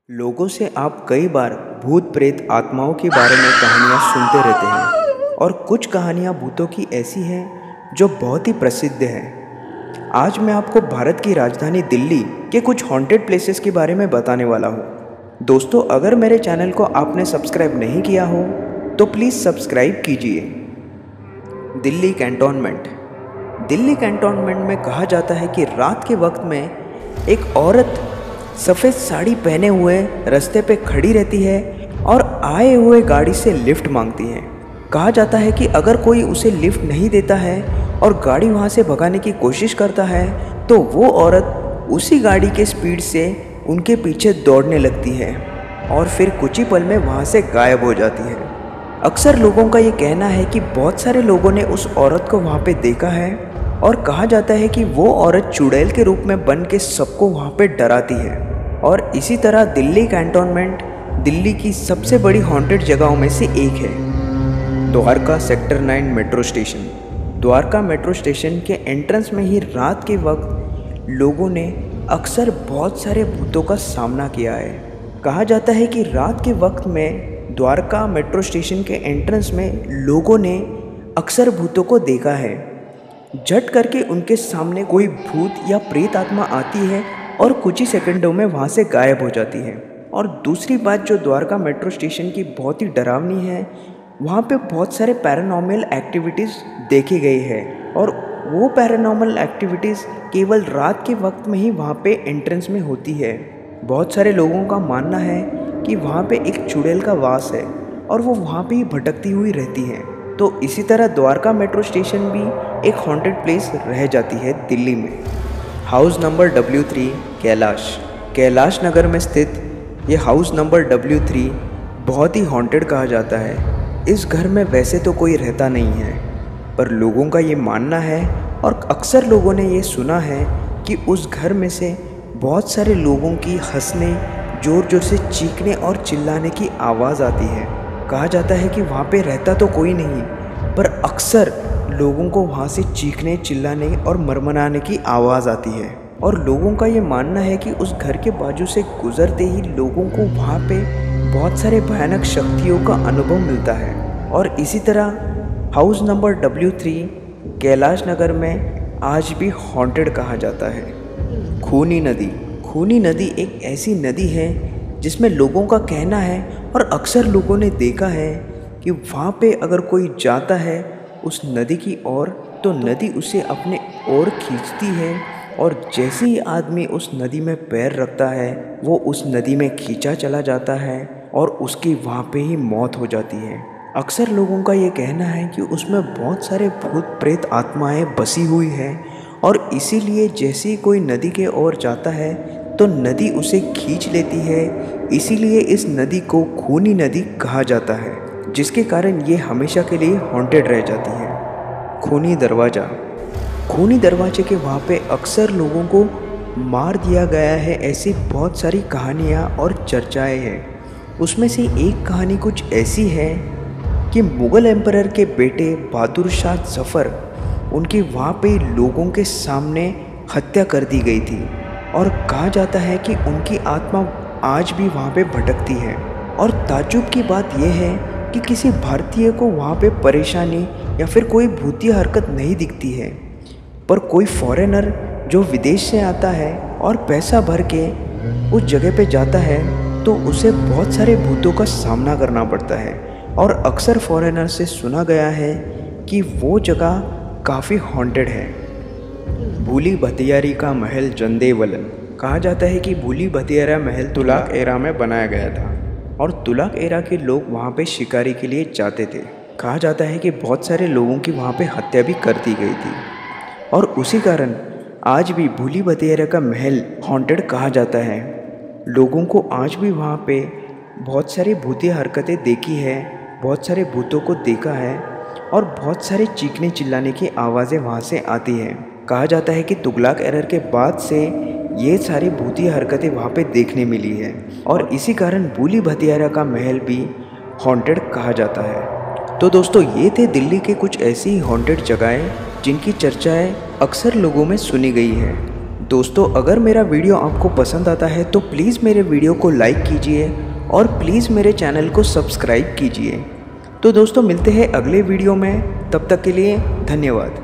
लोगों से आप कई बार भूत प्रेत आत्माओं के बारे में कहानियाँ सुनते रहते हैं और कुछ कहानियाँ भूतों की ऐसी हैं जो बहुत ही प्रसिद्ध हैं। आज मैं आपको भारत की राजधानी दिल्ली के कुछ हॉन्टेड प्लेसेस के बारे में बताने वाला हूँ। दोस्तों, अगर मेरे चैनल को आपने सब्सक्राइब नहीं किया हो तो प्लीज़ सब्सक्राइब कीजिए। दिल्ली कैंटोनमेंट। दिल्ली कैंटोनमेंट में कहा जाता है कि रात के वक्त में एक औरत सफ़ेद साड़ी पहने हुए रास्ते पे खड़ी रहती है और आए हुए गाड़ी से लिफ्ट मांगती है। कहा जाता है कि अगर कोई उसे लिफ्ट नहीं देता है और गाड़ी वहाँ से भगाने की कोशिश करता है तो वो औरत उसी गाड़ी के स्पीड से उनके पीछे दौड़ने लगती है और फिर कुछ ही पल में वहाँ से गायब हो जाती है। अक्सर लोगों का ये कहना है कि बहुत सारे लोगों ने उस औरत को वहाँ पे देखा है और कहा जाता है कि वो औरत चुड़ैल के रूप में बन के सबको वहाँ पे डराती है। और इसी तरह दिल्ली कैंटोनमेंट दिल्ली की सबसे बड़ी हॉन्टेड जगहों में से एक है। Dwarka sector 9 metro station. Dwarka metro station के एंट्रेंस में ही रात के वक्त लोगों ने अक्सर बहुत सारे भूतों का सामना किया है। कहा जाता है कि रात के वक्त में द्वारका मेट्रो स्टेशन के एंट्रेंस में लोगों ने अक्सर भूतों को देखा है। झट करके उनके सामने कोई भूत या प्रेत आत्मा आती है और कुछ ही सेकंडों में वहाँ से गायब हो जाती है। और दूसरी बात जो द्वारका मेट्रो स्टेशन की बहुत ही डरावनी है, वहाँ पे बहुत सारे पैरानॉर्मल एक्टिविटीज़ देखी गई है और वो पैरानॉर्मल एक्टिविटीज़ केवल रात के वक्त में ही वहाँ पे एंट्रेंस में होती है। बहुत सारे लोगों का मानना है कि वहाँ पे एक चुड़ैल का वास है और वो वहाँ पे ही भटकती हुई रहती है। तो इसी तरह द्वारका मेट्रो स्टेशन भी एक हॉन्टेड प्लेस रह जाती है दिल्ली में। House number W3 Kailash Nagar में स्थित ये हाउस नंबर W3 बहुत ही हॉन्टेड कहा जाता है। इस घर में वैसे तो कोई रहता नहीं है, पर लोगों का ये मानना है और अक्सर लोगों ने ये सुना है कि उस घर में से बहुत सारे लोगों की हंसने, ज़ोर ज़ोर से चीखने और चिल्लाने की आवाज़ आती है। कहा जाता है कि वहाँ पे रहता तो कोई नहीं, पर अक्सर लोगों को वहाँ से चीखने, चिल्लाने और मरमराने की आवाज़ आती है। और लोगों का ये मानना है कि उस घर के बाजू से गुजरते ही लोगों को वहाँ पे बहुत सारे भयानक शक्तियों का अनुभव मिलता है। और इसी तरह house number W3 Kailash Nagar में आज भी हॉन्टेड कहा जाता है। खूनी नदी एक ऐसी नदी है जिसमें लोगों का कहना है और अक्सर लोगों ने देखा है कि वहाँ पे अगर कोई जाता है उस नदी की ओर तो नदी उसे अपने ओर खींचती है और जैसे ही आदमी उस नदी में पैर रखता है वो उस नदी में खींचा चला जाता है और उसकी वहाँ पे ही मौत हो जाती है। अक्सर लोगों का ये कहना है कि उसमें बहुत सारे भूत प्रेत आत्माएं बसी हुई हैं और इसीलिए जैसे ही कोई नदी के ओर जाता है तो नदी उसे खींच लेती है। इसीलिए इस नदी को खूनी नदी कहा जाता है, जिसके कारण ये हमेशा के लिए हॉन्टेड रह जाती है। खूनी दरवाजे के वहाँ पे अक्सर लोगों को मार दिया गया है, ऐसी बहुत सारी कहानियाँ और चर्चाएं हैं। उसमें से एक कहानी कुछ ऐसी है कि मुग़ल एम्परर के बेटे बहादुर शाह जफ़र, उनकी वहाँ पे लोगों के सामने हत्या कर दी गई थी और कहा जाता है कि उनकी आत्मा आज भी वहाँ पे भटकती है। और ताज्जुब की बात यह है कि किसी भारतीय को वहाँ पे परेशानी या फिर कोई भूतिया हरकत नहीं दिखती है, पर कोई फॉरेनर जो विदेश से आता है और पैसा भर के उस जगह पे जाता है तो उसे बहुत सारे भूतों का सामना करना पड़ता है। और अक्सर फॉरेनर से सुना गया है कि वो जगह काफ़ी हॉन्टेड है। भूली भतियारी का महल जंदेवलन। कहा जाता है कि भूली भतियारा महल तुगलक एरा में बनाया गया था और तुगलक एरा के लोग वहाँ पे शिकारी के लिए जाते थे। कहा जाता है कि बहुत सारे लोगों की वहाँ पे हत्या भी कर दी गई थी और उसी कारण आज भी भूली भतियारा का महल हॉन्टेड कहा जाता है। लोगों को आज भी वहाँ पे बहुत सारी भूतिया हरकतें देखी है, बहुत सारे भूतों को देखा है और बहुत सारे चीखने चिल्लाने की आवाज़ें वहाँ से आती हैं। कहा जाता है कि तुगलक एरा के बाद से ये सारी भूतिया हरकतें वहाँ पे देखने मिली है और इसी कारण भूली भतियारा का महल भी हॉन्टेड कहा जाता है। तो दोस्तों, ये थे दिल्ली के कुछ ऐसी हॉन्टेड जगहें जिनकी चर्चाएं अक्सर लोगों में सुनी गई है। दोस्तों, अगर मेरा वीडियो आपको पसंद आता है तो प्लीज़ मेरे वीडियो को लाइक कीजिए और प्लीज़ मेरे चैनल को सब्सक्राइब कीजिए। तो दोस्तों, मिलते हैं अगले वीडियो में, तब तक के लिए धन्यवाद।